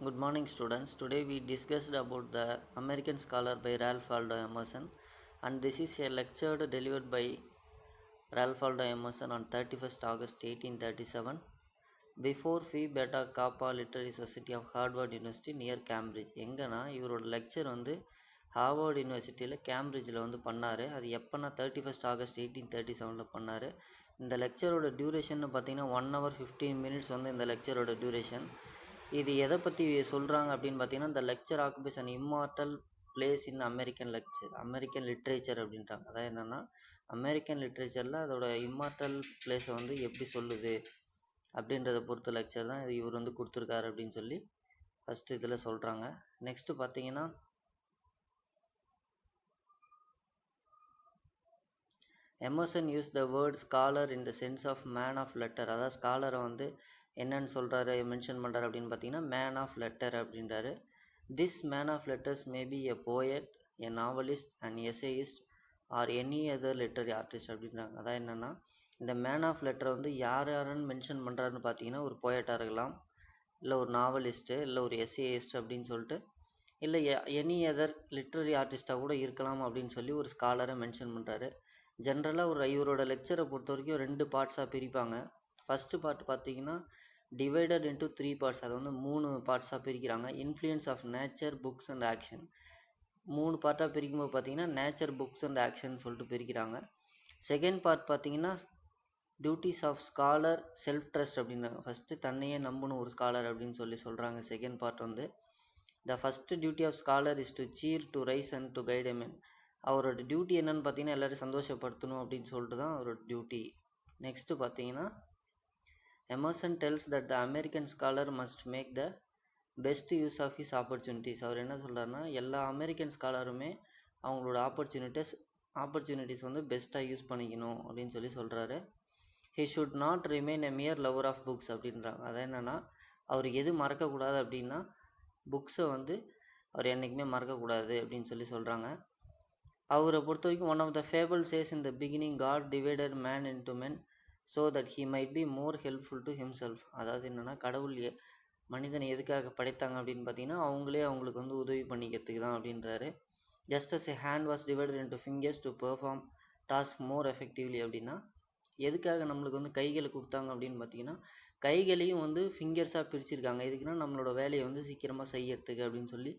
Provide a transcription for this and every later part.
Good morning, students. Today we discussed about the American Scholar by Ralph Waldo Emerson, and this is a lecture delivered by Ralph Waldo Emerson on 31st August 1837 before Phi Beta Kappa Literary Society of Harvard University near Cambridge. எங்கன்னா இவரோட lecture Harvard யூனிவர்சிட்டியில் கேம்பிரிட்ஜில் பண்ணார். அது எப்போனா 31st August 1837 பண்ணார். இந்த லெக்சரோட duration பார்த்தீங்கன்னா 1 hour 15 minutes இந்த லெக்சரோட டியூரேஷன். இது எதை பற்றி சொல்கிறாங்க அப்படின்னு பார்த்தீங்கன்னா, இந்த lecture occupies an immortal place in American literature அப்படின்றாங்க. அதாவது என்னென்னா, அமெரிக்கன் லிட்ரேச்சரில் அதோட இம்மார்டல் பிளேஸை எப்படி சொல்லுது அப்படின்றத பொறுத்த லெக்சர் தான் இவர் கொடுத்துருக்காரு அப்படின்னு சொல்லி ஃபஸ்ட்டு இதில் சொல்கிறாங்க. நெக்ஸ்ட்டு பார்த்தீங்கன்னா, Emerson use the word scholar in the sense of man of letter. அதாவது ஸ்காலரை என்னன்னு சொல்கிறாரு, மென்ஷன் பண்ணுறாரு அப்படின்னு பார்த்தீங்கன்னா, மேன் ஆஃப் லெட்டர் அப்படின்றாரு. This man of letters may be a poet, a novelist and essayist or any other literary artist அப்படின்றாங்க. அதான் என்னென்னா, இந்த மேன் ஆஃப் லெட்டரை யாருன்னு மென்ஷன் பண்ணுறாருன்னு பார்த்தீங்கன்னா, ஒரு போயட்டாக இருக்கலாம், இல்லை ஒரு நாவலிஸ்ட்டு, இல்லை ஒரு எசேயிஸ்ட் அப்படின்னு சொல்லிட்டு, இல்லை எனி அதர் லிட்ரரி ஆர்டிஸ்ட்டாக கூட இருக்கலாம் அப்படின்னு சொல்லி ஒரு ஸ்காலரை மென்ஷன் பண்ணுறாரு. ஜென்ரலாக இவரோட லெக்சரை பொறுத்த வரைக்கும் 2 பார்ட்ஸாக பிரிப்பாங்க. ஃபஸ்ட்டு பார்ட் பார்த்தீங்கன்னா டிவைடட் இன்ட்டு 3 பார்ட்ஸ். அதை 3 பார்ட்ஸாக பிரிக்கிறாங்க. Influence of nature, books and action. 3 பார்ட்டாக பிரிக்கும்போது பார்த்தீங்கன்னா நேச்சர், புக்ஸ் அண்ட் ஆக்ஷன் சொல்லிட்டு பிரிக்கிறாங்க. செகண்ட் பார்ட் பார்த்தீங்கன்னா duties of scholar, self trust அப்படின்றாங்க. ஃபஸ்ட்டு தன்னையே நம்பணும் ஒரு ஸ்காலர் அப்படின்னு சொல்கிறாங்க. Second part the first duty of scholar is to cheer, to rice and to guide a men. அவரோட டியூட்டி என்னன்னு பார்த்தீங்கன்னா, எல்லோரும் சந்தோஷப்படுத்தணும் அப்படின்னு சொல்லிட்டு தான் அவரோட டியூட்டி. நெக்ஸ்ட்டு பார்த்தீங்கன்னா, Emerson tells that the American scholar must make the best use of his opportunities. அவர் என்ன சொல்கிறாருன்னா, எல்லா அமெரிக்கன் ஸ்காலருமே அவங்களோட ஆப்பர்ச்சுனிட்டிஸ் பெஸ்ட்டாக யூஸ் பண்ணிக்கணும் அப்படின்னு சொல்கிறாரு. He should not remain a mere lover of books அப்படின்றாங்க. அதான் என்னென்னா, அவர் எது மறக்கக்கூடாது அப்படின்னா, புக்ஸை அவர் என்றைக்குமே மறக்கக்கூடாது அப்படின்னு சொல்கிறாங்க. அவரை பொறுத்த வரைக்கும் one of the fable says in the beginning god divided man into men so that he might be more helpful to himself. அதாவது என்னென்னா, கடவுள் மனிதனை எதுக்காக படைத்தாங்க அப்படின்னு பார்த்தீங்கன்னா, அவங்களுக்கு உதவி பண்ணிக்கிறதுக்கு தான் அப்படின்றாரு. Just as a hand was divided into fingers to perform task more effectively. அப்படின்னா எதுக்காக நம்மளுக்கு கைகளை கொடுத்தாங்க அப்படின்னு பார்த்தீங்கன்னா, கைகளையும் ஃபிங்கர்ஸாக பிரிச்சிருக்காங்க. எதுக்குன்னா நம்மளோட வேலையை சீக்கிரமாக செய்யறதுக்கு அப்படின்னு சொல்லி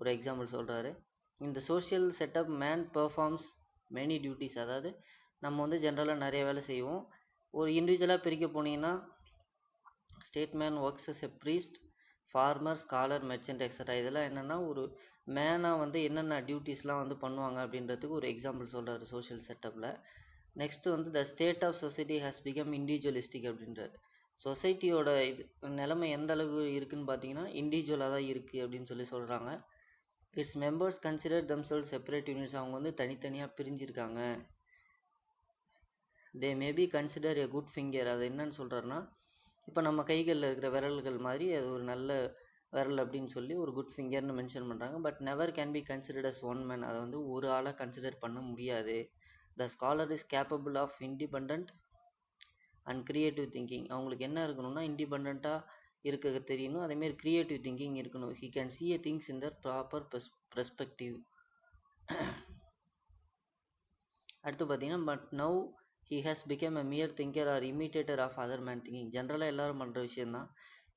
ஒரு எக்ஸாம்பிள் சொல்கிறாரு. இந்த social setup man performs many duties. அதாவது நம்ம ஜென்ரலாக நிறைய வேலை செய்வோம். ஒரு இண்டிவிஜுவலாக பிரிக்க போனீங்கன்னா, statesman works as a priest, farmer, scholar, merchant extra. இதெல்லாம் என்னென்னா, ஒரு மேனாக என்னென்ன டியூட்டிஸ்லாம் பண்ணுவாங்க அப்படின்றதுக்கு ஒரு எக்ஸாம்பிள் சொல்கிறாரு சோஷியல் செட்டப்பில். Next the state of society has become individualistic அப்படின்றாரு. சொசைட்டியோட நிலைமை எந்த அளவுக்கு இருக்குதுன்னு பார்த்தீங்கன்னா, இண்டிவிஜுவலாக தான் இருக்குது அப்படின்னு சொல்கிறாங்க. Its members consider themselves separate units. அவங்க தனித்தனியாக பிரிஞ்சிருக்காங்க. They maybe consider a good finger. அது என்னன்னு சொல்கிறாருன்னா, இப்போ நம்ம கைகளில் இருக்கிற விரல்கள் மாதிரி அது ஒரு நல்ல விரல் அப்படின்னு சொல்லி ஒரு குட் ஃபிங்கர்னு மென்ஷன் பண்ணுறாங்க. But never can be considered as one man. அதை ஒரு ஆளாக கன்சிடர் பண்ண முடியாது. The scholar is capable of independent and creative thinking. அவங்களுக்கு என்ன இருக்கணும்னா, இண்டிபெண்ட்டாக இருக்க தெரியணும், அதேமாரி க்ரியேட்டிவ் திங்கிங் இருக்கணும். He can see a things in their proper perspective. அடுத்து பார்த்தீங்கன்னா, but now he has become a mere thinker or imitator of other man thinking. ஜென்ரலாக எல்லோரும் பண்ணுற விஷயந்தான்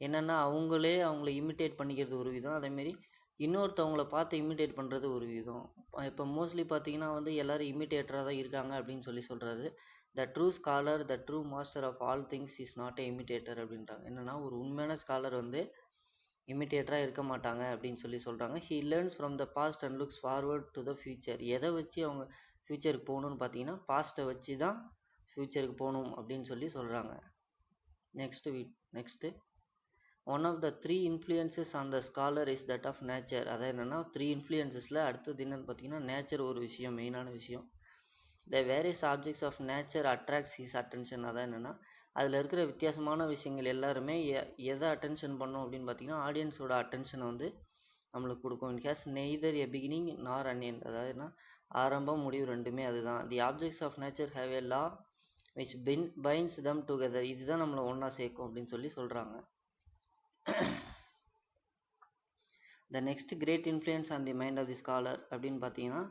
என்னென்னா, அவங்கள இமிட்டேட் பண்ணிக்கிறது ஒரு விதம், அதேமாரி இன்னொருத்தவங்கள பார்த்து இமிட்டேட் பண்ணுறது ஒரு விதம். இப்போ மோஸ்ட்லி பார்த்தீங்கன்னா எல்லோரும் இமிட்டேட்டராக தான் இருக்காங்க அப்படின்னு சொல்கிறாரு. The true scholar, the true master of all things is not a imitator அப்படின்றாங்க. என்னென்னா, ஒரு உண்மையான ஸ்காலர் இமிட்டேட்டராக இருக்க மாட்டாங்க அப்படின்னு சொல்கிறாங்க. He learns from the past and looks forward to the future. எதை வச்சு அவங்க ஃப்யூச்சருக்கு போகணுன்னு பார்த்தீங்கன்னா, பாஸ்ட்டை வச்சு தான் ஃப்யூச்சருக்கு போகணும் அப்படின்னு சொல்கிறாங்க. Next one of the 3 influences on the scholar is that of nature. அதான் என்னென்னா, 3 இன்ஃப்ளூயன்சஸில் அடுத்தது என்னென்னு பார்த்தீங்கன்னா, நேச்சர் ஒரு விஷயம், மெயினான விஷயம். The various objects of nature attracts his attention. அதான் என்னென்னா, அதில் இருக்கிற வித்தியாசமான விஷயங்கள் எல்லாருமே எதை அட்டென்ஷன் பண்ணோம் அப்படின்னு பார்த்தீங்கன்னா, ஆடியன்ஸோட அட்டென்ஷனை நம்மளுக்கு கொடுக்கும். It has neither a beginning nor an end. அதாவதுனா ஆரம்பம் முடிவு ரெண்டுமே அதுதான். The objects of nature have a law which binds them together. இதுதான் நம்மளை ஒன்றா சேர்க்கும் அப்படின்னு சொல்கிறாங்க. The next great influence on the mind of the scholar அப்படின்னு பார்த்தீங்கன்னா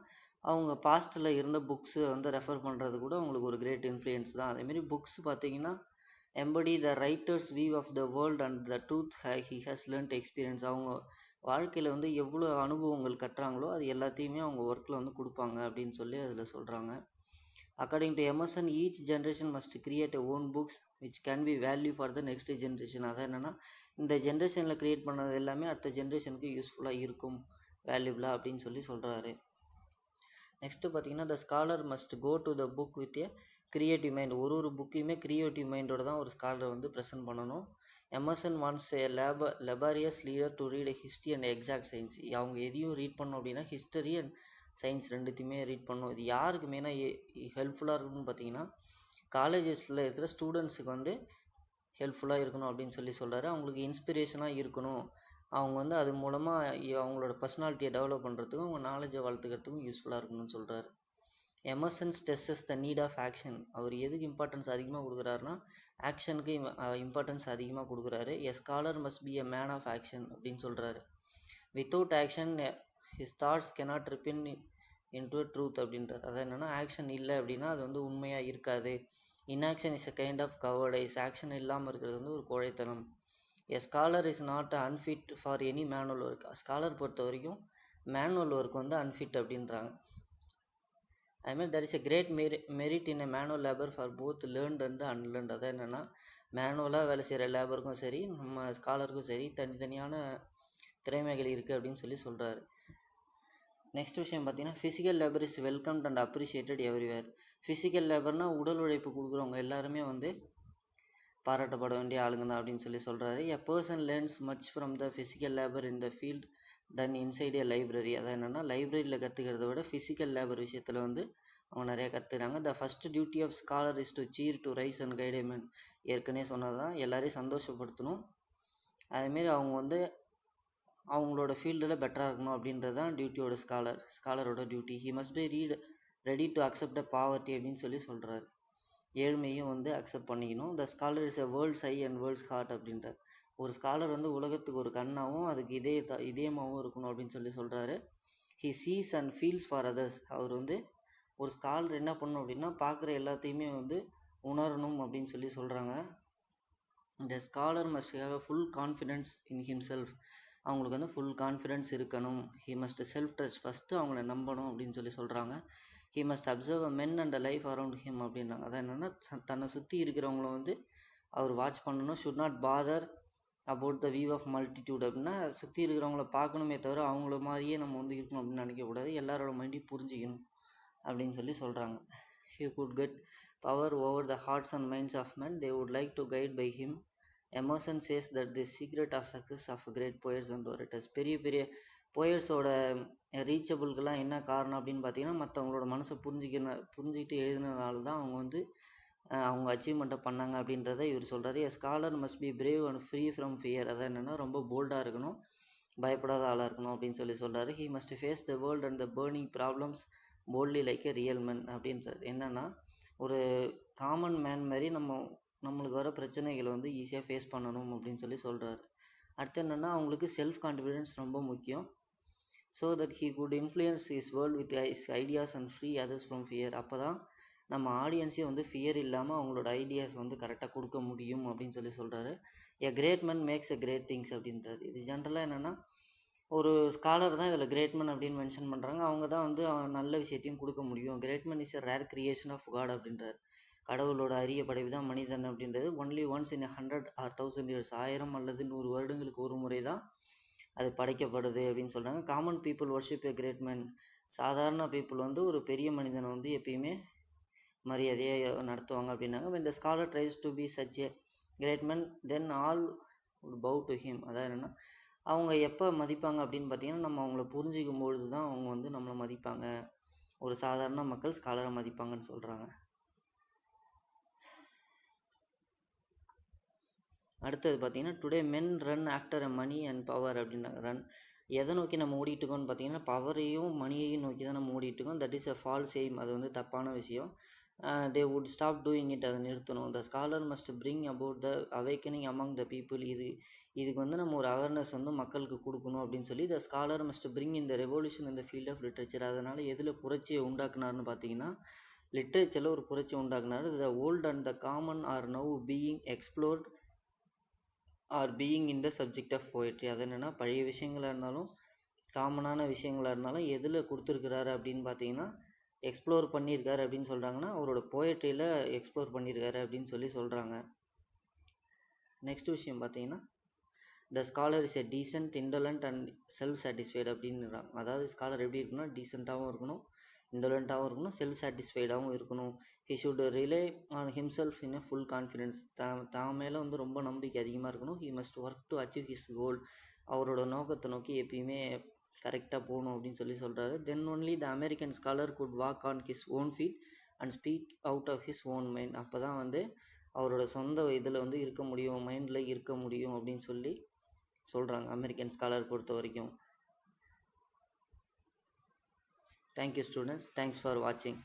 அவங்க பாஸ்ட்டில் இருந்த புக்ஸு வந்து ரெஃபர் பண்ணுறது கூட அவங்களுக்கு ஒரு கிரேட் இன்ஃப்ளூயன்ஸ் தான். அதேமாரி புக்ஸ் பார்த்தீங்கன்னா embody the writer's view of the world and the truth he has learned experience. அவங்க வாழ்க்கையில் வந்து எவ்வளோ அனுபவங்கள் கட்டுறாங்களோ அது எல்லாத்தையுமே அவங்க ஒர்க்கில் வந்து கொடுப்பாங்க அப்படின்னு சொல்லி அதில் சொல்கிறாங்க. According to Emerson, each generation must create a own books which can be value for the next generation. அதான் என்னென்னா இந்த ஜென்ரேஷனில் க்ரியேட் பண்ணது எல்லாமே அடுத்த ஜென்ரேஷனுக்கு யூஸ்ஃபுல்லாக இருக்கும், வேல்யூபிளாக அப்படின்னு சொல்லி சொல்கிறாரு. நெக்ஸ்ட்டு பார்த்தீங்கன்னா the scholar must go to the book with a creative mind. ஒரு புக்கையுமே க்ரியேட்டிவ் மைண்டோடு தான் ஒரு ஸ்காலர் வந்து ப்ரெசென்ட் பண்ணணும். Emerson wants a laborious leader to read history and exact science. அவங்க எதையும் ரீட் பண்ணோம் அப்படின்னா ஹிஸ்டரி அண்ட் சயின்ஸ் ரெண்டுத்தையுமே ரீட் பண்ணணும். இது யாருக்கு மெயினாக ஹெல்ப்ஃபுல்லாக இருக்குன்னு பார்த்தீங்கன்னா காலேஜஸில் இருக்கிற ஸ்டூடெண்ட்ஸுக்கு வந்து ஹெல்ப்ஃபுல்லாக இருக்கணும் அப்படின்னு சொல்லி சொல்கிறாரு. அவங்களுக்கு இன்ஸ்பிரேஷனாக இருக்கணும். அவங்க வந்து அது மூலமாக அவங்களோட பர்சனாலிட்டியை டெவலப் பண்ணுறதுக்கும் அவங்க நாலேஜை வளர்த்துக்கிறதுக்கும் யூஸ்ஃபுல்லாக இருக்கணும்னு சொல்கிறாரு. Emerson stresses the need of action. அவர் எதுக்கு இம்பார்ட்டன்ஸ் அதிகமாக கொடுக்குறாருன்னா ஆக்ஷனுக்கு இம்பார்ட்டன்ஸ் அதிகமாக கொடுக்குறாரு. A scholar must be a man of action அப்படின்னு சொல்கிறாரு. Without action his thoughts cannot ripen into truth அப்படின்றார். அது என்னென்னா ஆக்ஷன் இல்லை அப்படின்னா அது வந்து உண்மையாக இருக்காது. Inaction is a kind of cowardice. ஆக்ஷன் இல்லாமல் இருக்கிறது வந்து ஒரு கோழைத்தனம். A scholar is not unfit for any manual work. Scholar பொறுத்த வரைக்கும் மேனுவல் ஒர்க் வந்து அன்ஃபிட் அப்படின்றாங்க. அதுமாதிரி that is a great merit in a manual labour for both learned and unlearned. அதான் என்னென்னா மேனுவலாக வேலை செய்கிற லேபருக்கும் சரி நம்ம ஸ்காலருக்கும் சரி தனித்தனியான திறமைகள் இருக்குது அப்படின்னு சொல்லி சொல்கிறாரு. நெக்ஸ்ட் விஷயம் பார்த்தீங்கன்னா physical labour is welcomed and appreciated everywhere. Physical லேபர்னால் உடல் உழைப்பு கொடுக்குறவங்க எல்லாருமே வந்து பாராட்டப்பட வேண்டிய ஆளுங்க தான் அப்படின்னு சொல்லி சொல்கிறாரு. A person learns much from the physical labour in the field then inside A library. அதான் என்னென்னா லைப்ரரியில் கற்றுக்கிறத விட ஃபிசிக்கல் லேபர் விஷயத்தில் வந்து அவங்க நிறையா கற்றுக்கிறாங்க. The first duty of scholar is to cheer to rice and guide men. ஏற்கனவே சொன்னது தான், எல்லாரையும் சந்தோஷப்படுத்தணும். அதேமாரி அவங்க வந்து அவங்களோட ஃபீல்டில் பெட்டராக இருக்கணும் அப்படின்றது தான் டியூட்டியோட ஸ்காலரோட duty. He must be ready to accept a poverty அப்படின்னு சொல்லி சொல்கிறாரு. ஏழ்மையும் வந்து அக்செப்ட் பண்ணிக்கணும். The scholar is a world's eye and world's heart அப்படின்றார். ஒரு ஸ்காலர் வந்து உலகத்துக்கு ஒரு கண்ணாகவும் அதுக்கு இதயமாகவும் இருக்கணும் அப்படின்னு சொல்லி சொல்கிறாரு. He sees and feels for others. அவர் வந்து ஒரு ஸ்காலர் என்ன பண்ணணும் அப்படின்னா பார்க்குற எல்லாத்தையுமே வந்து உணரணும் அப்படின்னு சொல்லி சொல்கிறாங்க. The scholar must have a full confidence in himself. அவங்களுக்கு வந்து ஃபுல் கான்ஃபிடென்ஸ் இருக்கணும். He must self trust. First அவங்கள நம்பணும் அப்படின்னு சொல்லி சொல்கிறாங்க. He must observe a men and a life around him அப்படின்றாங்க. அதான் என்னென்னா தன்னை சுற்றி இருக்கிறவங்கள வந்து அவர் வாட்ச் பண்ணணும். Should not bother about the view of multitude. அப்படின்னா சுற்றி இருக்கிறவங்கள பார்க்கணுமே தவிர அவங்கள மாதிரியே நம்ம வந்து இருக்கணும் அப்படின்னு நினைக்கக்கூடாது. எல்லாரோட மைண்டையும் புரிஞ்சிக்கணும் அப்படின்னு சொல்லி சொல்கிறாங்க. He could get power over the hearts and minds of men. They would like to guide by him. Emerson says that the secret of success of great poets and orators. பெரிய பெரிய போயட்ஸோட ரீச்சபிளுக்கெல்லாம் என்ன காரணம் அப்படின்னு பார்த்தீங்கன்னா மற்றவங்களோட மனசை புரிஞ்சுக்கிட்டு எழுதினதுனால தான் அவங்க வந்து அவங்க அச்சீவ்மெண்ட்டை பண்ணாங்க அப்படின்றத இவர் சொல்கிறாரு. எ scholar must B brave and free from fear. அதான் என்னென்னா ரொம்ப போல்டாக இருக்கணும், பயப்படாத ஆளாக இருக்கணும் அப்படின்னு சொல்லி சொல்கிறாரு. He must face the world and the burning problems boldly like a real men அப்படின்றார். என்னென்னா ஒரு காமன் மேன் மாதிரி நம்மளுக்கு வர பிரச்சனைகளை வந்து ஈஸியாக ஃபேஸ் பண்ணணும் அப்படின்னு சொல்லி சொல்கிறாரு. அடுத்து என்னென்னா அவங்களுக்கு செல்ஃப் கான்ஃபிடென்ஸ் ரொம்ப முக்கியம். So that he could influence his world with his ideas and free others from fear. அப்போ தான் நம்ம ஆடியன்ஸே வந்து ஃபியர் இல்லாமல் அவங்களோட ஐடியாஸ் வந்து கரெக்டாக கொடுக்க முடியும் அப்படின்னு சொல்லி சொல்கிறாரு. A great man makes a great things அப்படின்றாரு. இது ஜென்ரலாக என்னென்னா ஒரு ஸ்காலர் தான் இதில் கிரேட் மேன் அப்படின்னு மென்ஷன் பண்ணுறாங்க. அவங்க தான் வந்து நல்ல விஷயத்தையும் கொடுக்க முடியும். Great man is a rare creation of God அப்படின்றார். கடவுளோட அரிய படைப்பு தான் மனிதன் அப்படின்றது. Only once in 100 or 1000 years, 1000 அல்லது 100 வருடங்களுக்கு ஒரு முறை தான் அது படைக்கப்படுது அப்படின்னு சொல்கிறாங்க. Common people worship a great man. சாதாரண பீப்புள் வந்து ஒரு பெரிய மனிதனை வந்து எப்பயுமே மரியாதையாக நடத்துவாங்க அப்படின்னாங்க. when the scholar tries to be such a great man then all would bow to him. அதான் என்னென்னா அவங்க எப்போ மதிப்பாங்க அப்படின்னு பார்த்தீங்கன்னா நம்ம அவங்கள புரிஞ்சிக்கும் பொழுது தான் அவங்க வந்து நம்மளை மதிப்பாங்க. ஒரு சாதாரண மக்கள் ஸ்காலரை மதிப்பாங்கன்னு சொல்கிறாங்க. அடுத்தது பார்த்தீங்கன்னா today men run after a money and power அப்படின்னா எதை நோக்கி நம்ம ஓடிட்டுருக்கோம்னு பார்த்தீங்கன்னா பவரையும் மணியையும் நோக்கி தான் நம்ம ஓடிட்டுருக்கோம். That is a false aim. அது வந்து தப்பான விஷயம். They would stop doing it. அதை நிறுத்தணும். The scholar must bring about the awakening among the people. இதுக்கு வந்து நம்ம ஒரு அவேர்னஸ் வந்து மக்களுக்கு கொடுக்கணும் அப்படின்னு சொல்லி த ஸ்காலர் மஸ்ட் பிரிங் இந்த ரெவல்யூஷன் இந்த ஃபீல்ட் ஆஃப் லிட்ரேச்சர். அதனால் எதில் புரட்சியை உண்டாக்குனார்னு பார்த்தீங்கன்னா லிட்ரேச்சரில் ஒரு புரட்சி உண்டாக்குனார். The old and the common are now being explored are being in the subject of poetry. அது என்னென்னா பழைய விஷயங்களாக இருந்தாலும் காமனான விஷயங்களாக இருந்தாலும் எதில் கொடுத்துருக்குறாரு அப்படின்னு பார்த்தீங்கன்னா எக்ஸ்ப்ளோர் பண்ணியிருக்காரு அப்படின்னு சொல்கிறாங்கன்னா அவரோட போயட்ரியில் எக்ஸ்ப்ளோர் பண்ணியிருக்காரு அப்படின்னு சொல்கிறாங்க. நெக்ஸ்ட் விஷயம் பார்த்தீங்கன்னா the scholar is a decent indolent and self satisfied அப்படின்றாங்க. அதாவது ஸ்காலர் எப்படி இருக்குன்னா டீசெண்டாகவும் இருக்கணும், இண்டோலண்ட்டாகவும் இருக்கணும், செல்ஃப் சாட்டிஸ்ஃபைடாகவும் இருக்கணும். He should rely on himself in a full confidence. தான் மேலே வந்து ரொம்ப நம்பிக்கை அதிகமாக இருக்கணும். He must work to achieve his goal. அவரோட நோக்கத்தை நோக்கி எப்பயுமே கரெக்டாக போகணும் அப்படின்னு சொல்கிறாரு. Then only the American scholar could walk on his own feet and speak out of his own mind. அப்போ தான் வந்து அவரோட சொந்த இதில் வந்து இருக்க முடியும், மைண்டில் இருக்க முடியும் அப்படின்னு சொல்கிறாங்க அமெரிக்கன் ஸ்காலர் பொறுத்த வரைக்கும். தேங்க்யூ ஸ்டூடெண்ட்ஸ், தேங்க்ஸ் ஃபார் வாட்சிங்.